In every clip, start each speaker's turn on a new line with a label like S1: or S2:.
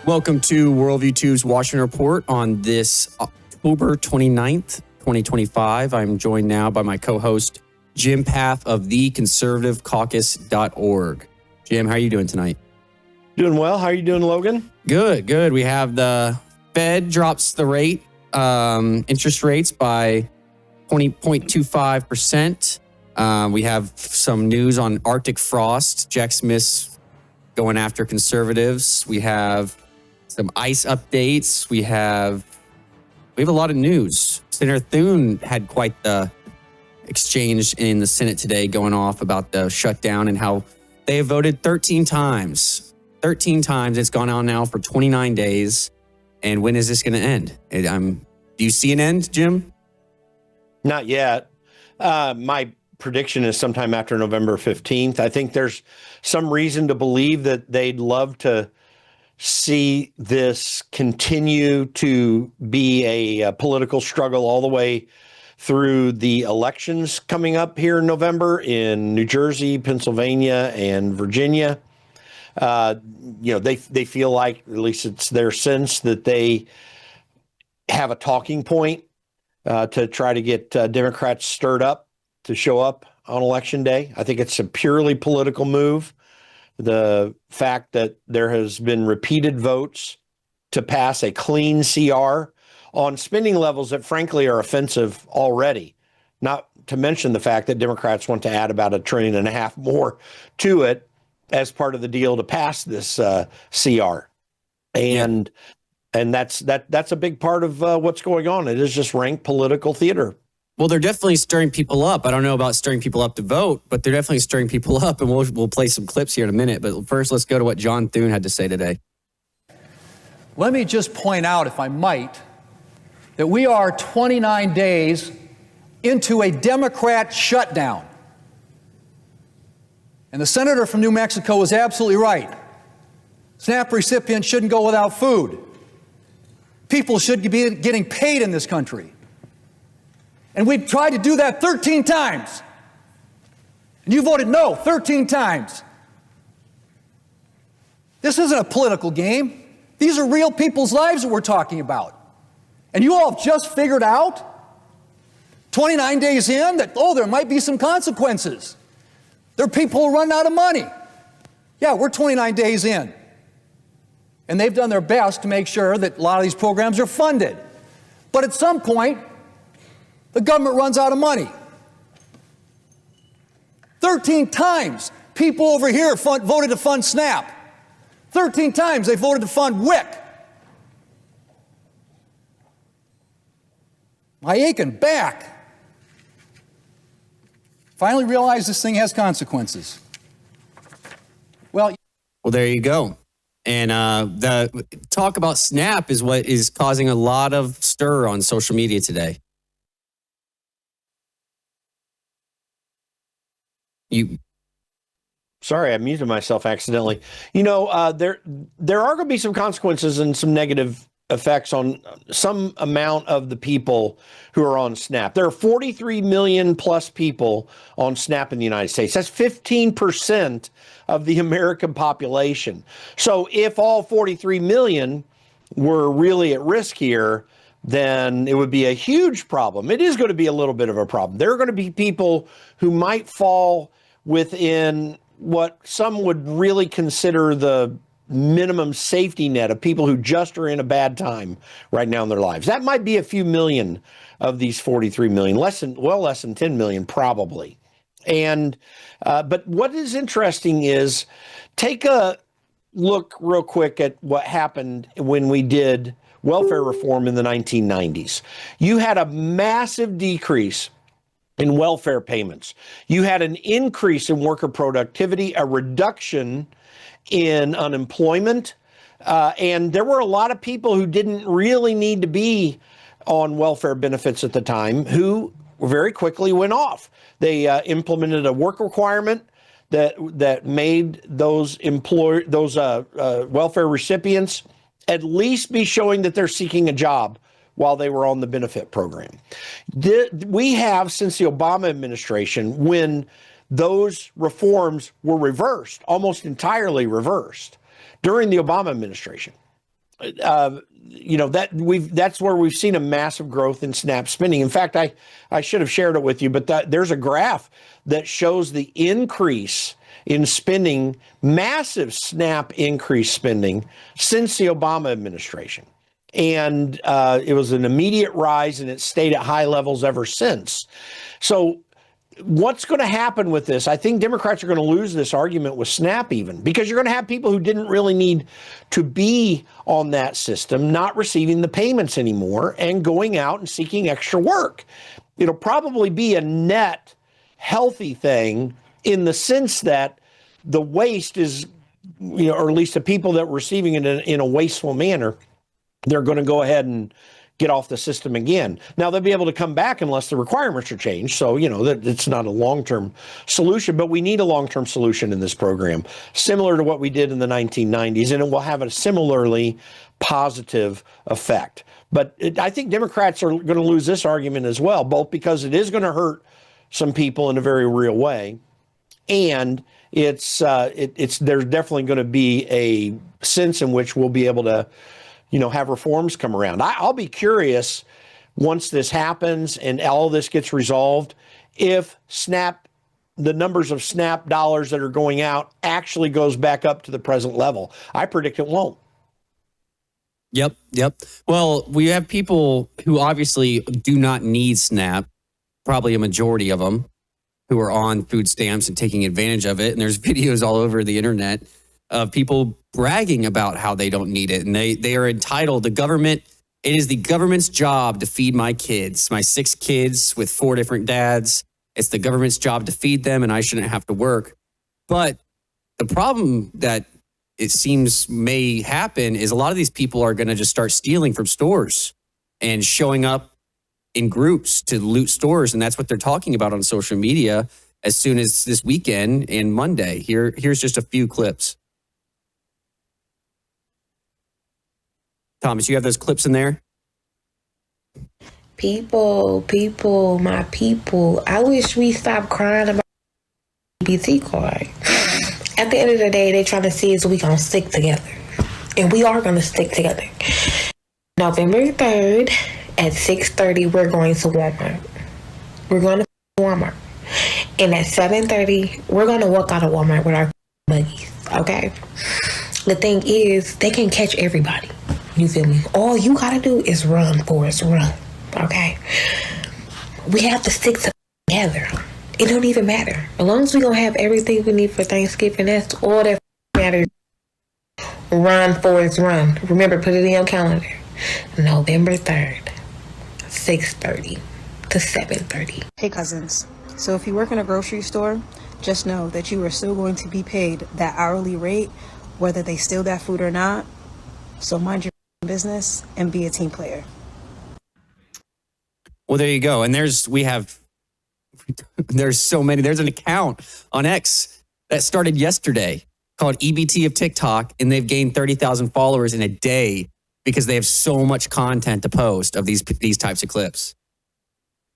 S1: Welcome to Worldview 2's Washington Report on this October 29th, 2025. I'm joined now by my co-host, Jim Path of theconservativecaucus.org. Jim, how are you doing tonight?
S2: Doing well. How are you doing, Logan?
S1: Good. We have the Fed drops the rate, interest rates by 20.25%. We have some news on Arctic frost. Jack Smith's going after conservatives. We have some ICE updates. We have a lot of news. Senator Thune had quite the exchange in the Senate today going off about the shutdown and how they have voted 13 times. 13 times. It's gone on now for 29 days. And when is this going to end? Do you see an end, Jim?
S2: Not yet. My prediction is sometime after November 15th. I think there's some reason to believe that they'd love to see this continue to be a political struggle all the way through the elections coming up here in November in New Jersey, Pennsylvania, and Virginia. They feel like, at least it's their sense, that they have a talking point to try to get Democrats stirred up to show up on Election Day. I think it's a purely political move. The fact that there has been repeated votes to pass a clean CR on spending levels that frankly are offensive already, not to mention the fact that Democrats want to add about $1.5 trillion more to it as part of the deal to pass this CR. And that's a big part of what's going on. It is just rank political theater.
S1: Well, they're definitely stirring people up. I don't know about stirring people up to vote, but they're definitely stirring people up, and we'll play some clips here in a minute. But first, let's go to what John Thune had to say today.
S3: Let me just point out, if I might, that we are 29 days into a Democrat shutdown. And the senator from New Mexico was absolutely right. SNAP recipients shouldn't go without food. People should be getting paid in this country. And we've tried to do that 13 times. And you voted no 13 times. This isn't a political game. These are real people's lives that we're talking about. And you all have just figured out, 29 days in, that, there might be some consequences. There are people who run out of money. Yeah, we're 29 days in. And they've done their best to make sure that a lot of these programs are funded. But at some point, the government runs out of money. 13 times people over here voted to fund SNAP. 13 times they voted to fund WIC. My aching back. Finally realized this thing has consequences. Well,
S1: there you go. And the talk about SNAP is what is causing a lot of stir on social media today.
S2: Sorry, I muted myself accidentally. There are going to be some consequences and some negative effects on some amount of the people who are on SNAP. There are 43 million plus people on SNAP in the United States. That's 15% of the American population. So if all 43 million were really at risk here, then it would be a huge problem. It is going to be a little bit of a problem. There are going to be people who might fall within what some would really consider the minimum safety net of people who just are in a bad time right now in their lives. That might be a few million of these 43 million, less than 10 million probably. And but what is interesting is take a look real quick at what happened when we did welfare reform in the 1990s. You had a massive decrease in welfare payments. You had an increase in worker productivity, a reduction in unemployment, and there were a lot of people who didn't really need to be on welfare benefits at the time who very quickly went off. They implemented a work requirement that made those welfare recipients at least be showing that they're seeking a job while they were on the benefit program. We have, since the Obama administration, when those reforms were reversed, almost entirely reversed, during the Obama administration, that's where we've seen a massive growth in SNAP spending. In fact, I should have shared it with you, but there's a graph that shows the increase in spending, massive SNAP increase spending since the Obama administration. And it was an immediate rise, and it stayed at high levels ever since. So what's going to happen with this? I think Democrats are going to lose this argument with SNAP even, because you're going to have people who didn't really need to be on that system not receiving the payments anymore and going out and seeking extra work. It'll probably be a net healthy thing in the sense that the waste is, or at least the people that were receiving it in a wasteful manner, they're going to go ahead and get off the system again. Now, they'll be able to come back unless the requirements are changed. So, that it's not a long-term solution, but we need a long-term solution in this program, similar to what we did in the 1990s, and it will have a similarly positive effect. But I think Democrats are going to lose this argument as well, both because it is going to hurt some people in a very real way, and there's definitely going to be a sense in which we'll be able to have reforms come around. I'll be curious once this happens and all this gets resolved, if the numbers of SNAP dollars that are going out actually goes back up to the present level. I predict it won't.
S1: Yep. Well, we have people who obviously do not need SNAP, probably a majority of them, who are on food stamps and taking advantage of it. And there's videos all over the internet of people bragging about how they don't need it. And they are entitled. It is the government's job to feed my kids, my 6 kids with 4 different dads. It's the government's job to feed them, and I shouldn't have to work. But the problem that it seems may happen is a lot of these people are going to just start stealing from stores and showing up in groups to loot stores. And that's what they're talking about on social media as soon as this weekend and Monday. Here's just a few clips. Thomas, you have those clips in there?
S4: People, my people. I wish we stopped crying about BT card. At the end of the day, they're trying to see is we gonna stick together. And we are gonna stick together. November 3rd at 6:30, we're going to Walmart. We're going to Walmart. And at 7:30, we're gonna walk out of Walmart with our buggies, okay? The thing is, they can catch everybody. You feel me? All you gotta do is run, Forrest, run. Okay? We have to stick together. It don't even matter. As long as we gonna have everything we need for Thanksgiving, that's all that matters. Run, Forrest, run. Remember, put it in your calendar. November 3rd, 6:30 to 7:30.
S5: Hey cousins, so if you work in a grocery store, just know that you are still going to be paid that hourly rate, whether they steal that food or not. So mind your business and be a team player.
S1: Well, there you go. And there's so many. There's an account on X that started yesterday called EBT of TikTok, and they've gained 30,000 followers in a day because they have so much content to post of these types of clips.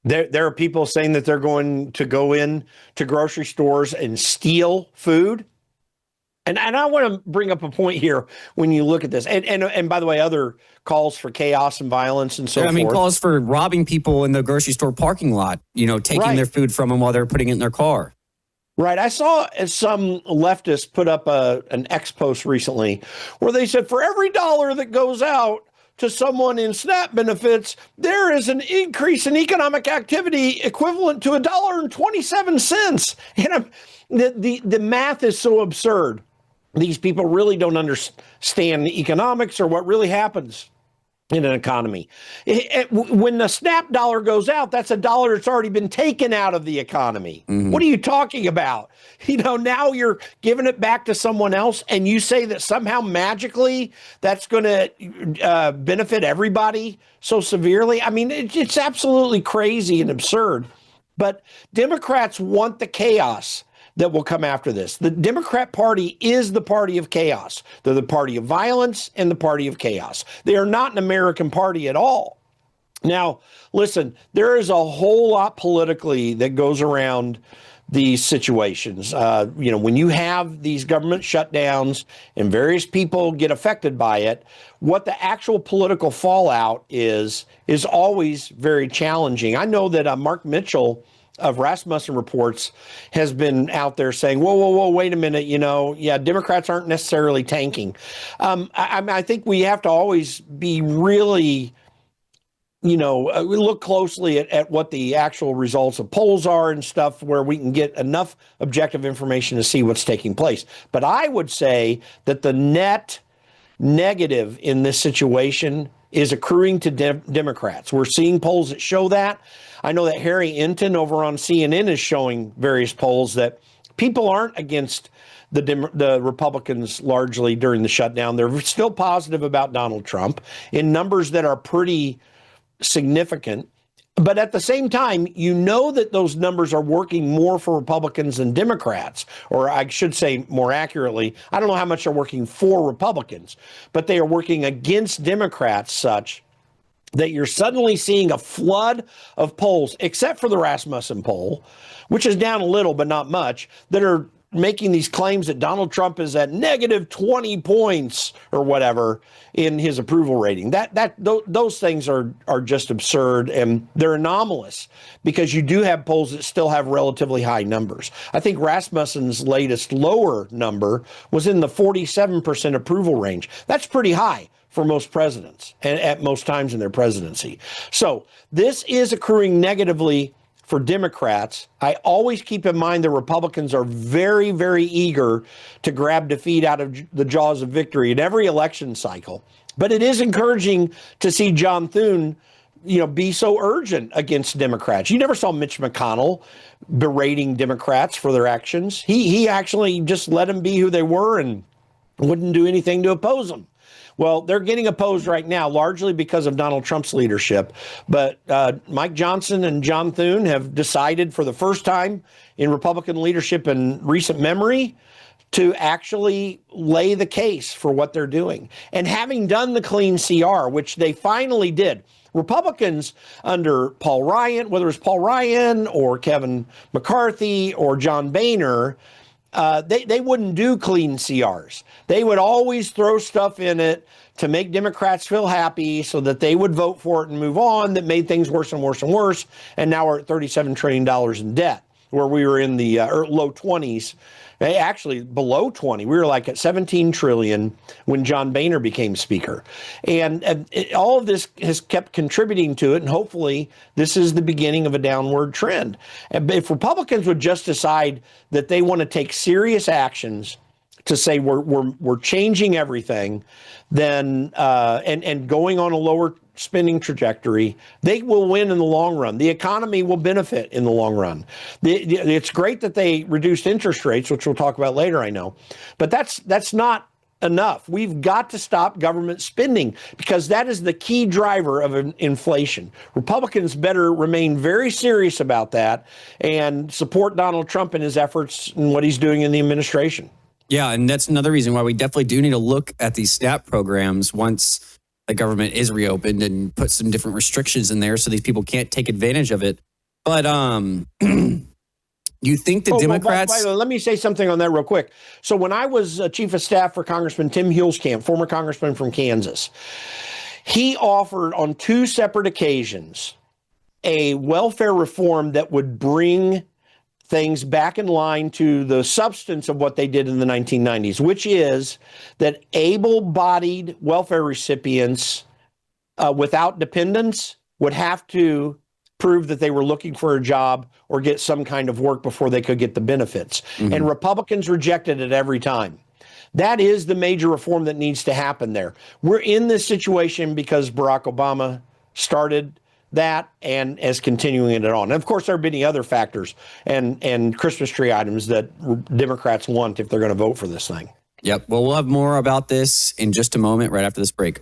S2: There are people saying that they're going to go in to grocery stores and steal food. And I want to bring up a point here when you look at this. And by the way, other calls for chaos and violence and so forth. I mean,
S1: calls for robbing people in the grocery store parking lot, taking their food from them while they're putting it in their car.
S2: Right. I saw some leftists put up an X post recently where they said for every $1 that goes out to someone in SNAP benefits, there is an increase in economic activity equivalent to $1.27. And the math is so absurd. These people really don't understand the economics or what really happens in an economy. When the SNAP dollar goes out, that's a dollar that's already been taken out of the economy. Mm-hmm. What are you talking about? Now you're giving it back to someone else, and you say that somehow magically that's going to benefit everybody so severely. I mean, it's absolutely crazy and absurd. But Democrats want the chaos that will come after this. The Democrat Party is the party of chaos. They're the party of violence and the party of chaos. They are not an American party at all. Now, listen, there is a whole lot politically that goes around these situations. When you have these government shutdowns and various people get affected by it, what the actual political fallout is always very challenging. I know that Mark Mitchell of Rasmussen Reports has been out there saying, whoa, wait a minute, Democrats aren't necessarily tanking. I think we have to always be really we look closely at what the actual results of polls are and stuff where we can get enough objective information to see what's taking place. But I would say that the net negative in this situation is accruing to Democrats. We're seeing polls that show that. I know that Harry Enton over on CNN is showing various polls that people aren't against the Republicans largely during the shutdown. They're still positive about Donald Trump in numbers that are pretty significant. But at the same time, that those numbers are working more for Republicans than Democrats, or I should say more accurately, I don't know how much they're working for Republicans, but they are working against Democrats such that you're suddenly seeing a flood of polls, except for the Rasmussen poll, which is down a little, but not much, that are making these claims that Donald Trump is at negative 20 points or whatever in his approval rating. Those things are just absurd, and they're anomalous because you do have polls that still have relatively high numbers. I think Rasmussen's latest lower number was in the 47% approval range. That's pretty high for most presidents and at most times in their presidency. So this is accruing negatively for Democrats. I always keep in mind the Republicans are very, very eager to grab defeat out of the jaws of victory in every election cycle. But it is encouraging to see John Thune, be so urgent against Democrats. You never saw Mitch McConnell berating Democrats for their actions. He actually just let them be who they were and wouldn't do anything to oppose them. Well, they're getting opposed right now, largely because of Donald Trump's leadership. But Mike Johnson and John Thune have decided for the first time in Republican leadership in recent memory to actually lay the case for what they're doing. And having done the clean CR, which they finally did, Republicans under Paul Ryan, whether it's Paul Ryan or Kevin McCarthy or John Boehner, they wouldn't do clean CRs. They would always throw stuff in it to make Democrats feel happy so that they would vote for it and move on. That made things worse and worse and worse. And now we're at $37 trillion in debt, where we were in the low 20s. Actually, below 20. We were like at 17 trillion when John Boehner became speaker. And all of this has kept contributing to it. And hopefully this is the beginning of a downward trend. If Republicans would just decide that they want to take serious actions to say we're changing everything, then and going on a lower spending trajectory, they will win in the long run. The economy will benefit in the long run. It's great that they reduced interest rates, which we'll talk about later, I know, but that's not enough. We've got to stop government spending because that is the key driver of inflation. Republicans better remain very serious about that and support Donald Trump in his efforts and what he's doing in the administration.
S1: Yeah, and that's another reason why we definitely do need to look at these SNAP programs once the government is reopened and put some different restrictions in there so these people can't take advantage of it. But you think the Democrats...
S2: By the way, let me say something on that real quick. So when I was chief of staff for Congressman Tim Huelskamp, former congressman from Kansas, he offered on two separate occasions a welfare reform that would bring things back in line to the substance of what they did in the 1990s, which is that able-bodied welfare recipients without dependents would have to prove that they were looking for a job or get some kind of work before they could get the benefits. Mm-hmm. And Republicans rejected it every time. That is the major reform that needs to happen there. We're in this situation because Barack Obama started that and is continuing it on. And of course, there are many other factors and Christmas tree items that Democrats want if they're going to vote for this thing.
S1: Yep. Well, we'll have more about this in just a moment, right after this break.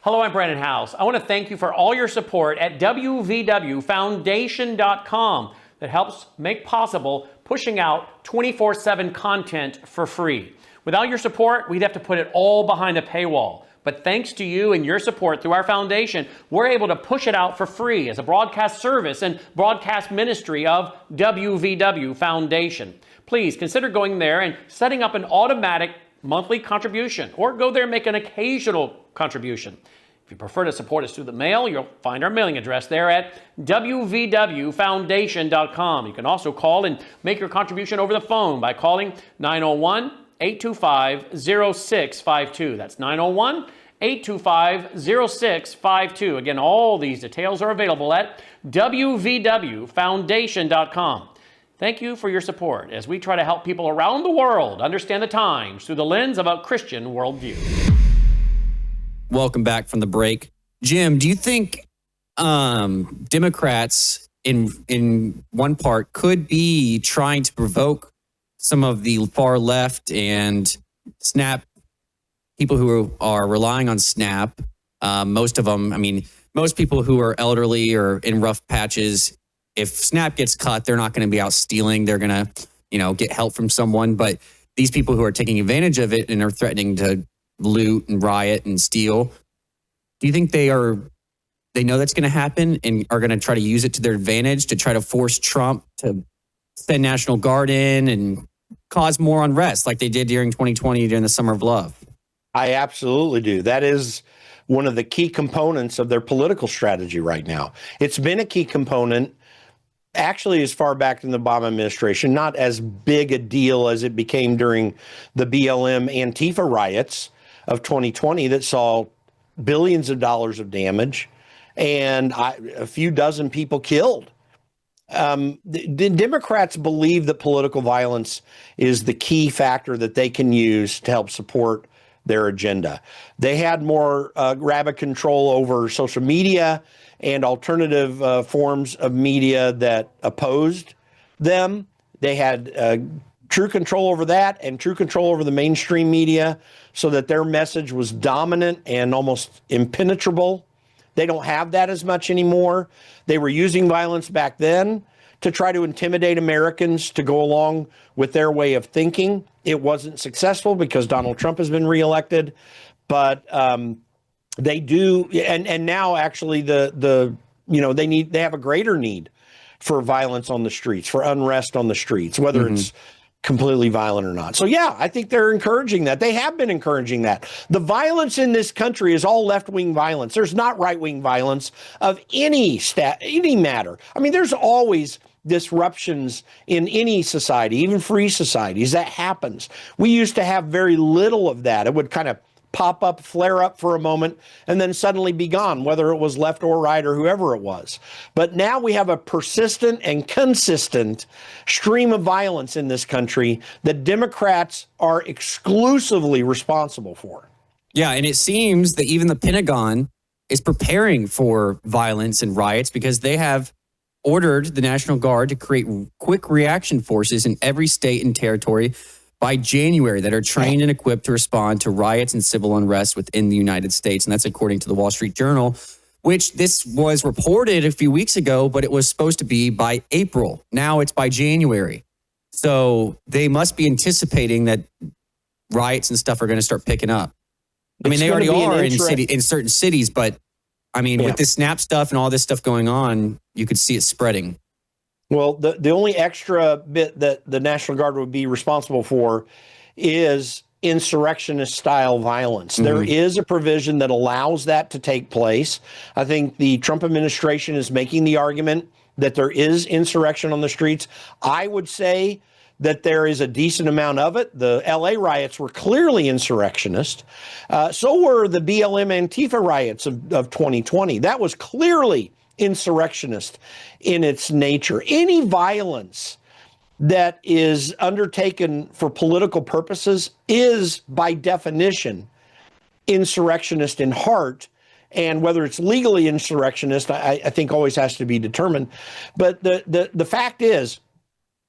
S6: Hello, I'm Brandon House. I want to thank you for all your support at wvwfoundation.com that helps make possible pushing out 24/7 content for free. Without your support, we'd have to put it all behind a paywall. But But thanks to you and your support through our foundation, we're able to push it out for free as a broadcast service and broadcast ministry of WVW Foundation. Please consider going there and setting up an automatic monthly contribution, or go there and make an occasional contribution. If you prefer to support us through the mail, you'll find our mailing address there at wvwfoundation.com. You can also call and make your contribution over the phone by calling 901-825-0652. That's 901-825-0652. Again, all these details are available at wvwfoundation.com. Thank you for your support as we try to help people around the world understand the times through the lens of a Christian worldview.
S1: Welcome back from the break. Jim, do you think Democrats in one part could be trying to provoke some of the far left and SNAP people who are relying on SNAP? Most of them, I mean, most people who are elderly or in rough patches, if SNAP gets cut, they're not going to be out stealing. They're going to, get help from someone. But these people who are taking advantage of it and are threatening to loot and riot and steal, do you think they know that's going to happen and are going to try to use it to their advantage to try to force Trump to send National Guard in and cause more unrest like they did during 2020 during the Summer of Love?
S2: I absolutely do. That is one of the key components of their political strategy right now. It's been a key component actually as far back in the Obama administration, not as big a deal as it became during the BLM Antifa riots of 2020 that saw billions of dollars of damage and a few dozen people killed. The Democrats believe that political violence is the key factor that they can use to help support their agenda. They had more rabid control over social media and alternative forms of media that opposed them. They had true control over that and true control over the mainstream media so that their message was dominant and almost impenetrable. They don't have that as much anymore. They were using violence back then to try to intimidate Americans to go along with their way of thinking. It wasn't successful because Donald Trump has been reelected, but they do, and now actually they have a greater need for violence on the streets, for unrest on the streets, whether it's completely violent or not. So yeah, I think they're encouraging that. They have been encouraging that. The violence in this country is all left-wing violence. There's not right-wing violence of any matter. I mean, there's always disruptions in any society, even free societies. That happens. We used to have very little of that. It would kind of pop up, flare up for a moment, and then suddenly be gone, whether it was left or right or whoever it was. But now we have a persistent and consistent stream of violence in this country that Democrats are exclusively responsible for.
S1: Yeah, and it seems that even the Pentagon is preparing for violence and riots because they have ordered the National Guard to create quick reaction forces in every state and territory by January that are trained and equipped to respond to riots and civil unrest within the United States. And that's according to the Wall Street Journal, which this was reported a few weeks ago, but it was supposed to be by April. Now it's by January. So they must be anticipating that riots and stuff are going to start picking up. I mean, they already are in certain cities, but I mean, with this SNAP stuff and all this stuff going on, you could see it spreading.
S2: Well, the only extra bit that the National Guard would be responsible for is insurrectionist-style violence. There is a provision that allows that to take place. I think the Trump administration is making the argument that there is insurrection on the streets. I would say that there is a decent amount of it. The LA riots were clearly insurrectionist. So were the BLM Antifa riots of 2020. That was clearly insurrectionist in its nature. Any violence that is undertaken for political purposes is, by definition, insurrectionist in heart. And whether it's legally insurrectionist, I think always has to be determined. But the fact is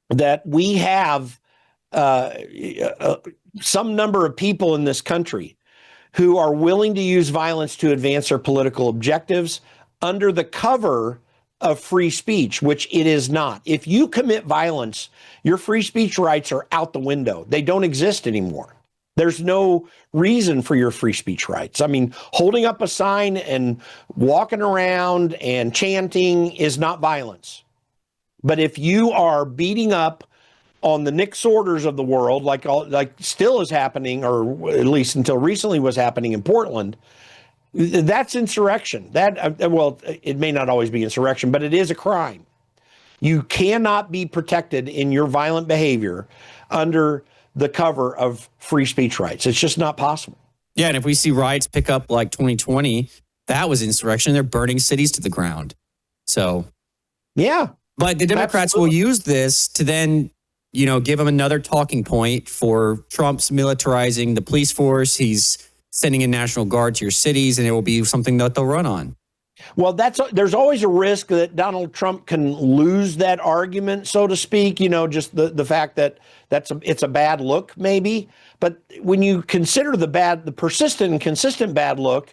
S2: that we have some number of people in this country who are willing to use violence to advance their political objectives under the cover of free speech, which it is not. If you commit violence, your free speech rights are out the window. They don't exist anymore. There's no reason for your free speech rights. I mean, holding up a sign and walking around and chanting is not violence. But if you are beating up on the Nick Sorters of the world, like still is happening, or at least until recently was happening in Portland, that's insurrection. Well, it may not always be insurrection, but it is a crime. You cannot be protected in your violent behavior under the cover of free speech rights. It's just not possible.
S1: Yeah, and if we see riots pick up like 2020, that was insurrection. They're burning cities to the ground. So,
S2: yeah.
S1: But the Democrats will use this to then, give them another talking point for Trump's militarizing the police force. He's sending in National Guard to your cities, and it will be something that they'll run on.
S2: Well, there's always a risk that Donald Trump can lose that argument, so to speak. Just the fact that it's a bad look, maybe. But when you consider the persistent and consistent bad look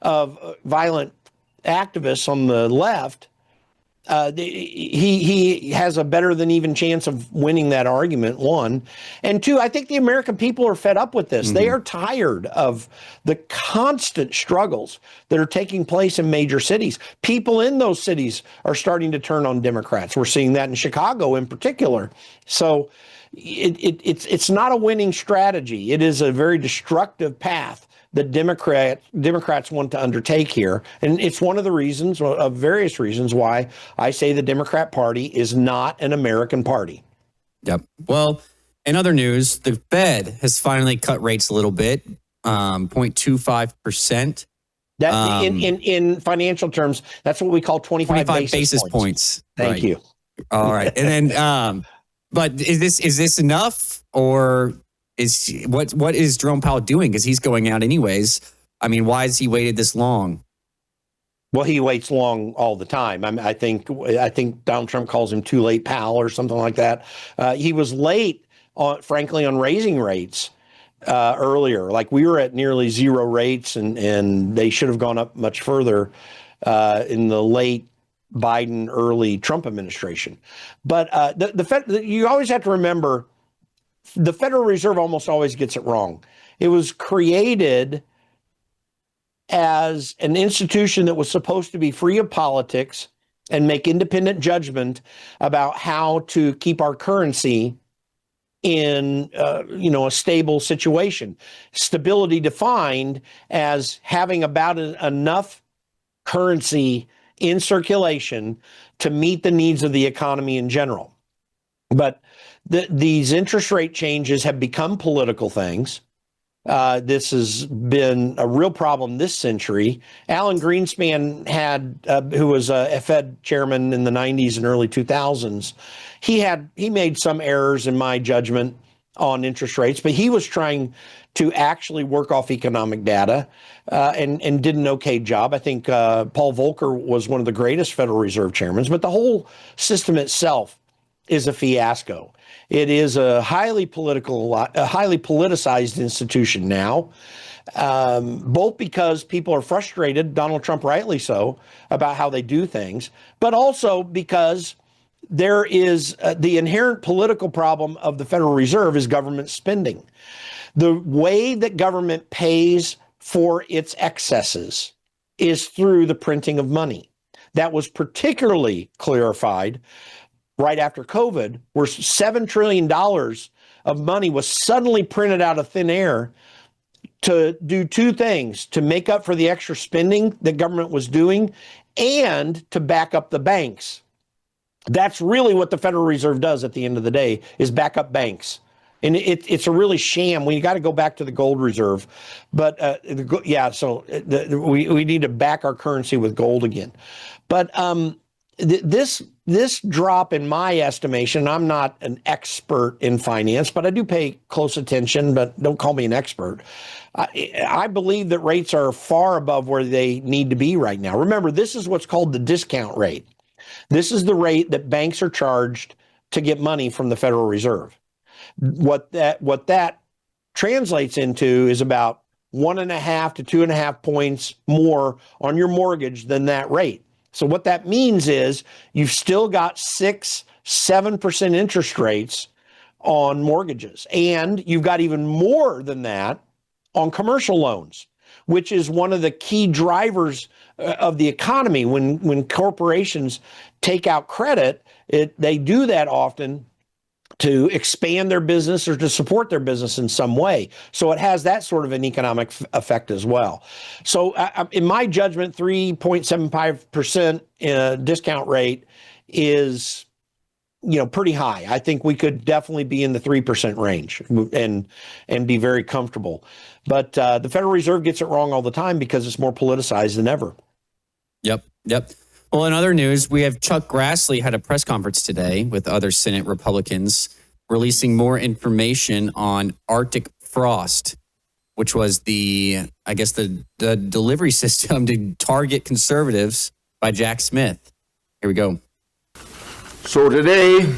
S2: of violent activists on the left, he has a better than even chance of winning that argument, one. And two, I think the American people are fed up with this. Mm-hmm. They are tired of the constant struggles that are taking place in major cities. People in those cities are starting to turn on Democrats. We're seeing that in Chicago in particular. So it's not a winning strategy. It is a very destructive path that Democrats want to undertake here. And it's one of the reasons, of various reasons, why I say the Democrat Party is not an American party.
S1: Yep. Well, in other news, the Fed has finally cut rates a little bit, 0.25%.
S2: That in financial terms, that's what we call 25 basis points. Thank
S1: right.
S2: you.
S1: All right. And then, but is this enough, or what is Jerome Powell doing? Because he's going out anyways. I mean, why has he waited this long?
S2: Well, he waits long all the time. I think Donald Trump calls him too late, pal, or something like that. He was late, frankly, on raising rates earlier. Like, we were at nearly zero rates, and they should have gone up much further in the late Biden, early Trump administration. But the Fed, you always have to remember, the Federal Reserve almost always gets it wrong. It was created as an institution that was supposed to be free of politics and make independent judgment about how to keep our currency in a stable situation. Stability defined as having about enough currency in circulation to meet the needs of the economy in general. But these interest rate changes have become political things. This has been a real problem this century. Alan Greenspan who was a Fed chairman in the 90s and early 2000s, he made some errors in my judgment on interest rates, but he was trying to actually work off economic data and did an okay job. I think Paul Volcker was one of the greatest Federal Reserve chairmen, but the whole system itself is a fiasco. It is a highly politicized institution now, both because people are frustrated, Donald Trump rightly so, about how they do things, but also because there is the inherent political problem of the Federal Reserve is government spending. The way that government pays for its excesses is through the printing of money. That was particularly clarified right after COVID, where $7 trillion of money was suddenly printed out of thin air to do two things: to make up for the extra spending that government was doing and to back up the banks. That's really what the Federal Reserve does at the end of the day, is back up banks. And it's a really sham. We got to go back to the gold reserve. But we need to back our currency with gold again. But this drop, in my estimation, I'm not an expert in finance, but I do pay close attention, but don't call me an expert. I believe that rates are far above where they need to be right now. Remember, this is what's called the discount rate. This is the rate that banks are charged to get money from the Federal Reserve. What that translates into is about 1.5 to 2.5 points more on your mortgage than that rate. So what that means is you've still got 6-7% interest rates on mortgages. And you've got even more than that on commercial loans, which is one of the key drivers of the economy. When corporations take out credit, they do that often to expand their business or to support their business in some way. So it has that sort of an economic effect as well. So in my judgment, 3.75% discount rate is, pretty high. I think we could definitely be in the 3% range and be very comfortable. But the Federal Reserve gets it wrong all the time because it's more politicized than ever.
S1: Yep. Well, in other news, we have Chuck Grassley had a press conference today with other Senate Republicans releasing more information on Arctic frost, which was the delivery system to target conservatives by Jack Smith. Here we go.
S7: So today,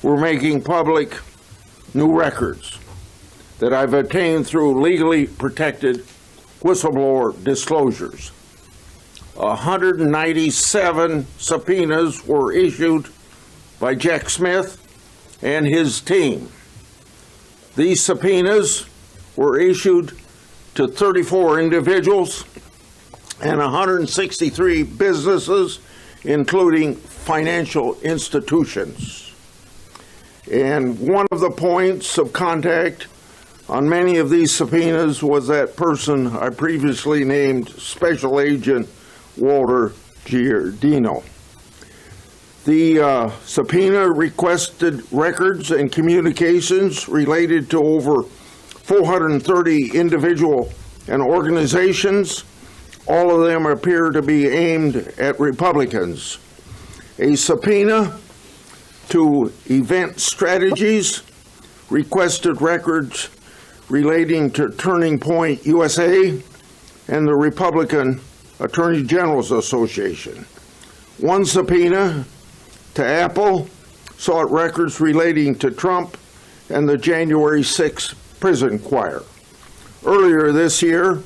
S7: we're making public new records that I've obtained through legally protected whistleblower disclosures. 197 subpoenas were issued by Jack Smith and his team. These subpoenas were issued to 34 individuals and 163 businesses, including financial institutions. And one of the points of contact on many of these subpoenas was that person I previously named Special Agent Walter Giardino. The subpoena requested records and communications related to over 430 individual and organizations. All of them appear to be aimed at Republicans. A subpoena to Event Strategies requested records relating to Turning Point USA and the Republican Attorney General's Association. One subpoena to Apple sought records relating to Trump and the January 6th prison choir. Earlier this year,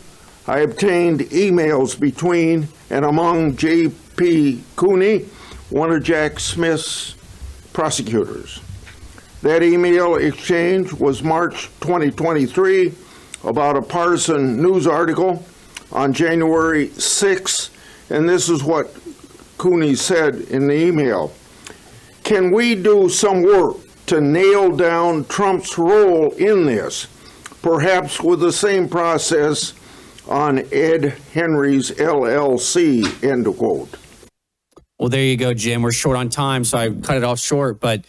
S7: I obtained emails between and among J.P. Cooney, one of Jack Smith's prosecutors. That email exchange was March 2023 about a partisan news article on January 6th, and this is what Cooney said in the email. Can we do some work to nail down Trump's role in this, perhaps with the same process on Ed Henry's LLC, end quote.
S1: Well, there you go, Jim. We're short on time, so I cut it off short, but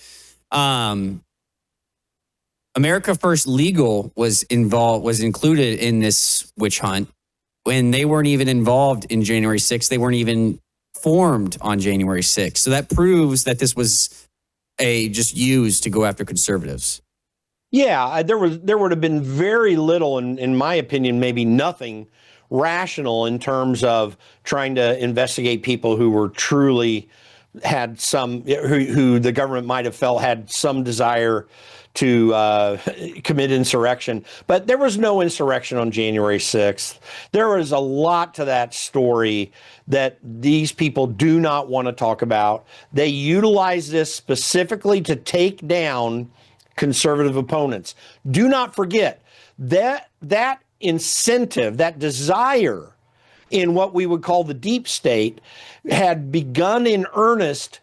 S1: America First Legal was included in this witch hunt when they weren't even involved in January 6th. They weren't even formed on January 6th. So that proves that this was just used to go after conservatives.
S2: Yeah, there would have been very little, in my opinion, maybe nothing rational in terms of trying to investigate people who were truly had some, who the government might have felt had some desire to commit insurrection. But there was no insurrection on January 6th. There was a lot to that story that these people do not want to talk about. They utilize this specifically to take down conservative opponents. Do not forget that incentive, that desire in what we would call the deep state had begun in earnest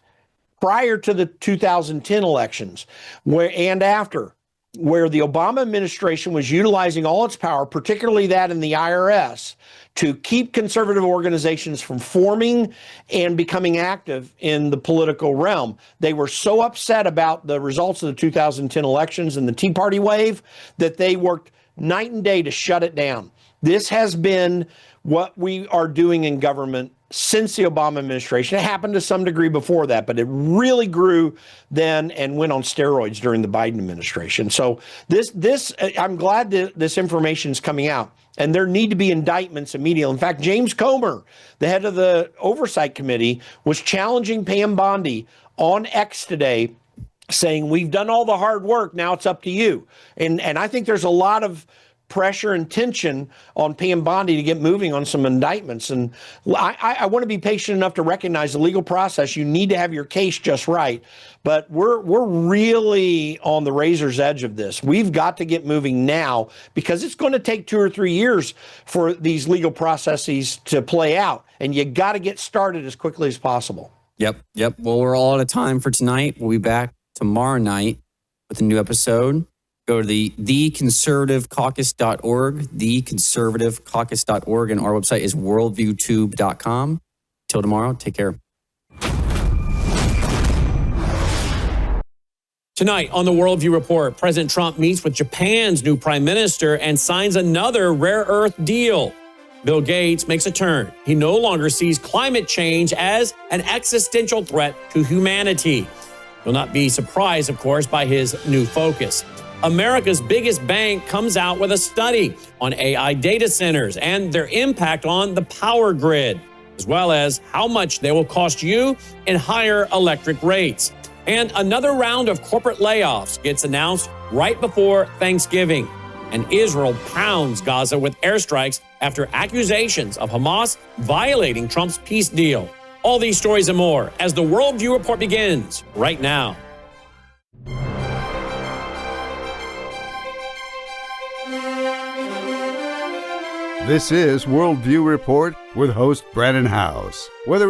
S2: prior to the 2010 elections and after, where the Obama administration was utilizing all its power, particularly that in the IRS, to keep conservative organizations from forming and becoming active in the political realm. They were so upset about the results of the 2010 elections and the Tea Party wave that they worked night and day to shut it down. This has been what we are doing in government since the Obama administration. It happened to some degree before that, but it really grew then and went on steroids during the Biden administration. So I'm glad that this information is coming out, and there need to be indictments immediately. In fact, James Comer, the head of the Oversight Committee, was challenging Pam Bondi on X today, saying, we've done all the hard work, now it's up to you. And I think there's a lot of pressure and tension on Pam Bondi to get moving on some indictments. And I want to be patient enough to recognize the legal process. You need to have your case just right. But we're really on the razor's edge of this. We've got to get moving now because it's going to take 2 or 3 years for these legal processes to play out. And you got to get started as quickly as possible.
S1: Yep. Well, we're all out of time for tonight. We'll be back tomorrow night with a new episode. Go to the theconservativecaucus.org, theconservativecaucus.org, and our website is worldviewtube.com. Till tomorrow, take care.
S6: Tonight on the Worldview Report, President Trump meets with Japan's new prime minister and signs another rare earth deal. Bill Gates makes a turn. He no longer sees climate change as an existential threat to humanity. You'll not be surprised, of course, by his new focus. America's biggest bank comes out with a study on AI data centers and their impact on the power grid, as well as how much they will cost you in higher electric rates. And another round of corporate layoffs gets announced right before Thanksgiving. And Israel pounds Gaza with airstrikes after accusations of Hamas violating Trump's peace deal. All these stories and more as the Worldview Report begins right now.
S8: This is Worldview Report with host Brandon House. Whether